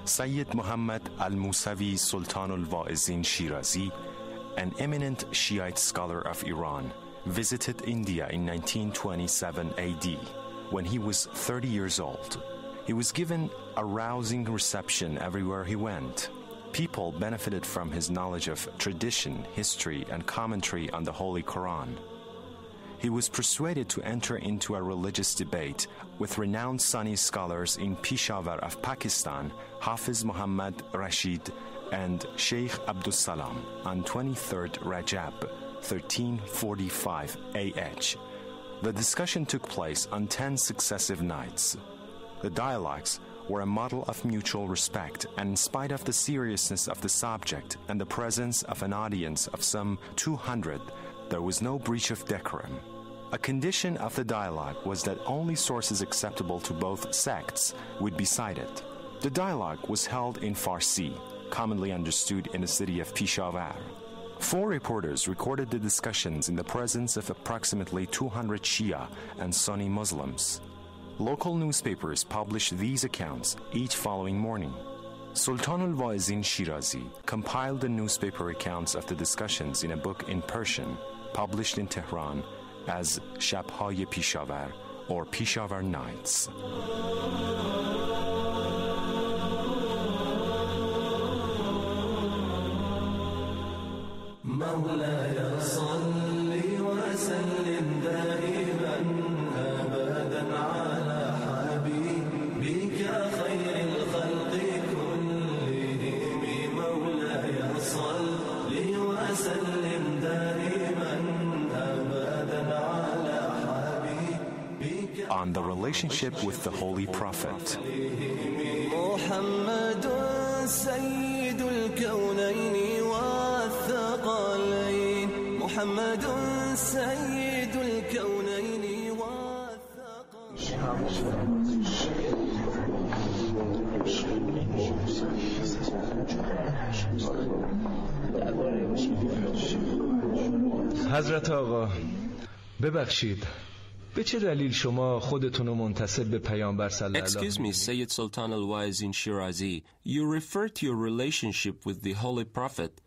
Sayyid Muhammad al-Musawi Sultan al-Wa'izin Shirazi, an eminent Shiite scholar of Iran, visited India in 1927 AD when he was 30 years old. He was given a rousing reception everywhere he went. People benefited from his knowledge of tradition, history, and commentary on the Holy Quran. He was persuaded to enter into a religious debate with renowned Sunni scholars in Peshawar of Pakistan, Hafiz Muhammad Rashid and Sheikh Abdus Salam, on 23rd Rajab, 1345 AH. The discussion took place on 10 successive nights. The dialogues were a model of mutual respect, and in spite of the seriousness of the subject and the presence of an audience of some 200, there was no breach of decorum. A condition of the dialogue was that only sources acceptable to both sects would be cited. The dialogue was held in Farsi, commonly understood in the city of Peshawar. 4 reporters recorded the discussions in the presence of approximately 200 Shia and Sunni Muslims. Local newspapers published these accounts each following morning. Sultan al-Wa'izin Shirazi compiled the newspaper accounts of the discussions in a book in Persian, published in Tehran as Shabhay Peshawar or Peshawar Nights. On the relationship with the Holy Prophet. حضرت آقا ببخشید به چه دلیل شما خودتون رو منتسب به پیامبر صلی الله علیه و Excuse me, Sayyid Sultan al-Wa'izin Shirazi. You refer to your relationship with the Holy Prophet.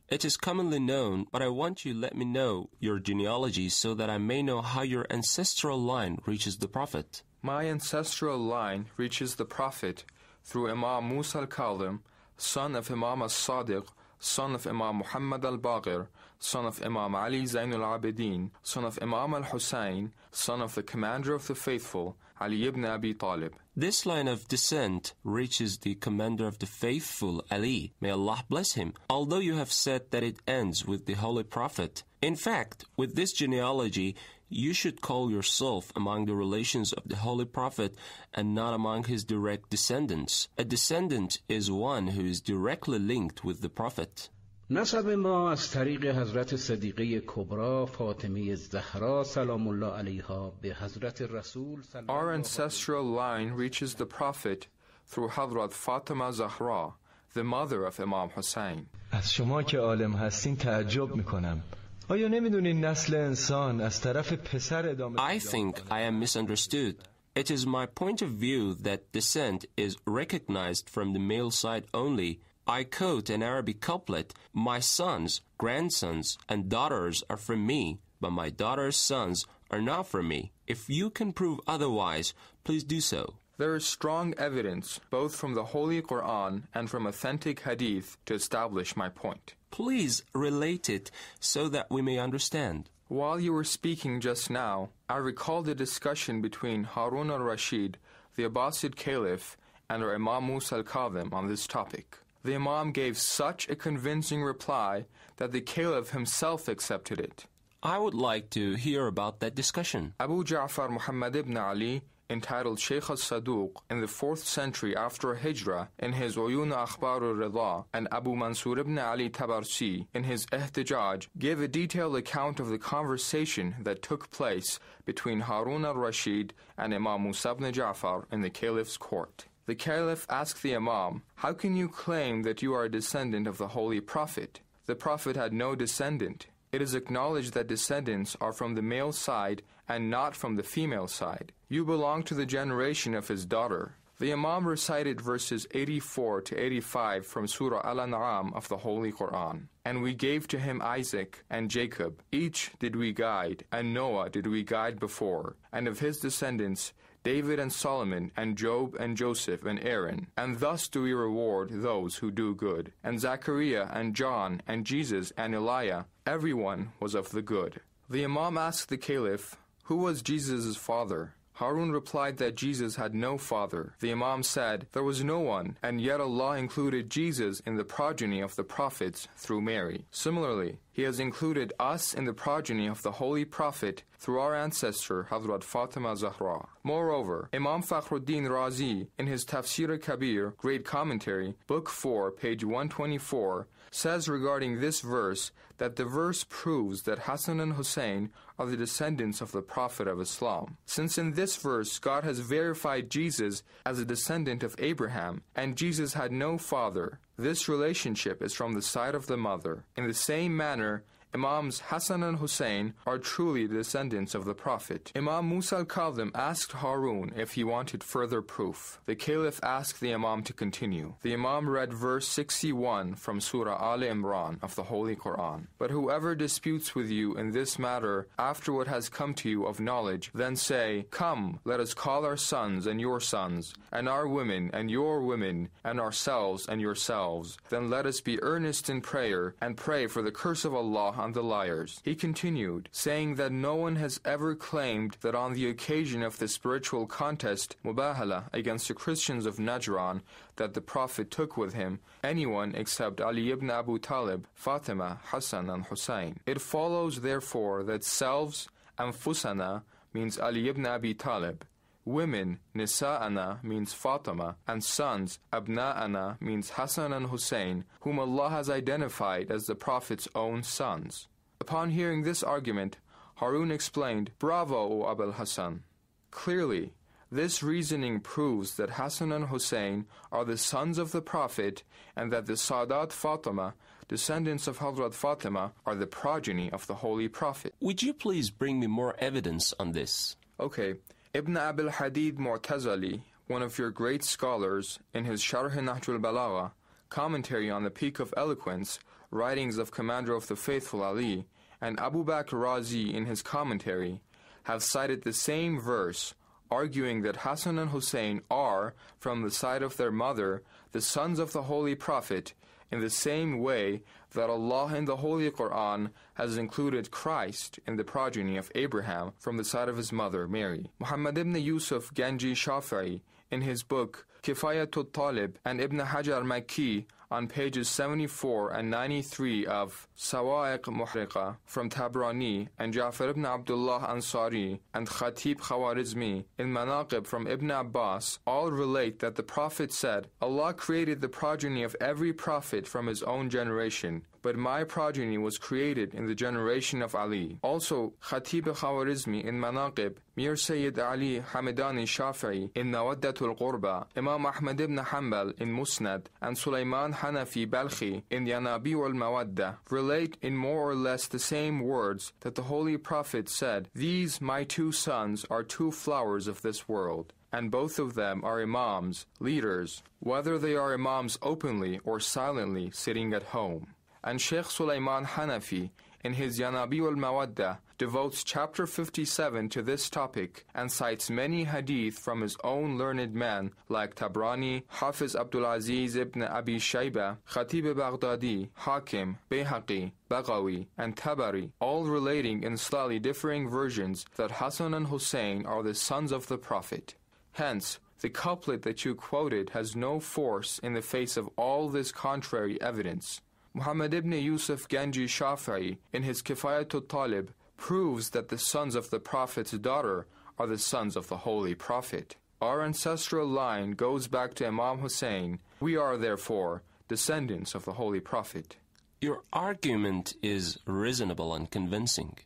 It is commonly known, but I want you to let me know your genealogy so that I may know how your ancestral line reaches the Prophet. My ancestral line reaches the Prophet through Imam Musa al-Kadhim, son of Imam al-Sadiq, son of Imam Muhammad al-Baqir, son of Imam Ali Zain al-Abidin, son of Imam al-Hussein, son of the Commander of the Faithful, Ali ibn Abi Talib. This line of descent reaches the Commander of the Faithful, Ali. May Allah bless him. Although you have said that it ends with the Holy Prophet, in fact, with this genealogy, you should call yourself among the relations of the Holy Prophet and not among his direct descendants. A descendant is one who is directly linked with the Prophet. نسب ما از طریق حضرت صدیقه کبرا فاطمه زهرا سلام الله علیها به حضرت رسول. Our ancestral line reaches the Prophet through Hazrat Fatima Zahra, the mother of Imam Hussein. از شما که عالم هستین تعجب میکنم. آیا نمیدونین نسل انسان از طرف پسر ادامه؟ I think I am misunderstood. It is my point of view that descent is recognized from the male side only. I quote an Arabic couplet, "My sons, grandsons, and daughters are from me, but my daughters' sons are not from me. If you can prove otherwise, please do so." There is strong evidence, both from the Holy Quran and from authentic hadith, to establish my point. Please relate it so that we may understand. While you were speaking just now, I recalled a discussion between Harun al-Rashid, the Abbasid Caliph, and our Imam Musa al-Kadhim on this topic. The Imam gave such a convincing reply that the Caliph himself accepted it. I would like to hear about that discussion. Abu Ja'far Muhammad ibn Ali, entitled Sheikh al-Saduq in the 4th century after Hijrah in his Uyun Akhbar al-Rida, and Abu Mansur ibn Ali Tabarsi in his Ihtijaj, gave a detailed account of the conversation that took place between Harun al-Rashid and Imam Musa ibn Ja'far in the Caliph's court. The Caliph asked the Imam, "How can you claim that you are a descendant of the Holy Prophet? The Prophet had no descendant. It is acknowledged that descendants are from the male side and not from the female side. You belong to the generation of his daughter. The Imam recited verses 84 to 85 from Surah Al-An'am of the Holy Quran. And we gave to him Isaac and Jacob. Each did we guide, and Noah did we guide before. And of his descendants, David and Solomon, and Job and Joseph and Aaron. And thus do we reward those who do good. And Zachariah and John and Jesus and Eliah, everyone was of the good. The Imam asked the Caliph, who was Jesus' father? Harun replied that Jesus had no father. The Imam said, there was no one, and yet Allah included Jesus in the progeny of the prophets through Mary. Similarly, He has included us in the progeny of the Holy Prophet through our ancestor Hazrat Fatima Zahra. Moreover, Imam Fakhruddin Razi, in his Tafsir Kabir, Great Commentary, Book 4, page 124, says regarding this verse that the verse proves that Hassan and Hussein are the descendants of the Prophet of Islam. Since in this verse God has verified Jesus as a descendant of Abraham, and Jesus had no father, this relationship is from the side of the mother. In the same manner, Imams Hassan and Hussein are truly descendants of the Prophet. Imam Musa al-Kadhim asked Harun if he wanted further proof. The Caliph asked the Imam to continue. The Imam read verse 61 from Surah Al Imran of the Holy Quran. But whoever disputes with you in this matter after what has come to you of knowledge, then say, come, let us call our sons and your sons, and our women and your women, and ourselves and yourselves. Then let us be earnest in prayer, and pray for the curse of Allah on the liars. He continued, saying that no one has ever claimed that on the occasion of the spiritual contest, Mubahala, against the Christians of Najran, that the Prophet took with him anyone except Ali ibn Abu Talib, Fatima, Hassan and Hussein. It follows therefore that selves, Anfusana, means Ali ibn Abi Talib, women, Nisa'ana, means Fatima, and sons, Abna'ana, means Hassan and Hussein, whom Allah has identified as the Prophet's own sons. Upon hearing this argument, Harun explained, Bravo, O Abul Hassan. Clearly, this reasoning proves that Hassan and Hussein are the sons of the Prophet, and that the Sadat Fatima, descendants of Hazrat Fatima, are the progeny of the Holy Prophet. Would you please bring me more evidence on this? Okay. Ibn Abil Hadid Mu'tazali, one of your great scholars, in his Sharh Nahjul Balagha, commentary on the Peak of Eloquence, writings of Commander of the Faithful Ali, and Abu Bakr Razi in his commentary, have cited the same verse, arguing that Hassan and Hussein are, from the side of their mother, the sons of the Holy Prophet, in the same way that Allah in the Holy Quran has included Christ in the progeny of Abraham from the side of his mother, Mary. Muhammad ibn Yusuf Ganji Shafi'i, in his book Kifayatul Talib, and Ibn Hajar Makki, on pages 74 and 93 of Sawa'iq Muhriqa from Tabrani, and Ja'far ibn Abdullah Ansari and Khatib Khawarizmi in Manaqib from Ibn Abbas, all relate that the Prophet said, Allah created the progeny of every prophet from his own generation, but my progeny was created in the generation of Ali. Also, Khatib Khawarizmi in Manaqib, Mir Sayyid Ali Hamidani Shafi'i in Nawaddatul Qurba, Imam Ahmad ibn Hanbal in Musnad, and Sulaiman Hanafi Balkhi in Yanabi'ul Mawadda relate in more or less the same words that the Holy Prophet said, these my two sons are two flowers of this world, and both of them are imams, leaders, whether they are imams openly or silently sitting at home. And Sheikh Sulaiman Hanafi, in his Yanabi'ul Mawadda, devotes chapter 57 to this topic and cites many hadith from his own learned men like Tabrani, Hafiz Abdulaziz ibn Abi Shayba, Khatib Baghdadi, Hakim, Bayhaqi, Baghawi, and Tabari, all relating in slightly differing versions that Hassan and Hussein are the sons of the Prophet. Hence, the couplet that you quoted has no force in the face of all this contrary evidence. Muhammad ibn Yusuf Ganji Shafi'i, in his Kifayatul Talib, proves that the sons of the Prophet's daughter are the sons of the Holy Prophet. Our ancestral line goes back to Imam Hussein. We are, therefore, descendants of the Holy Prophet. Your argument is reasonable and convincing.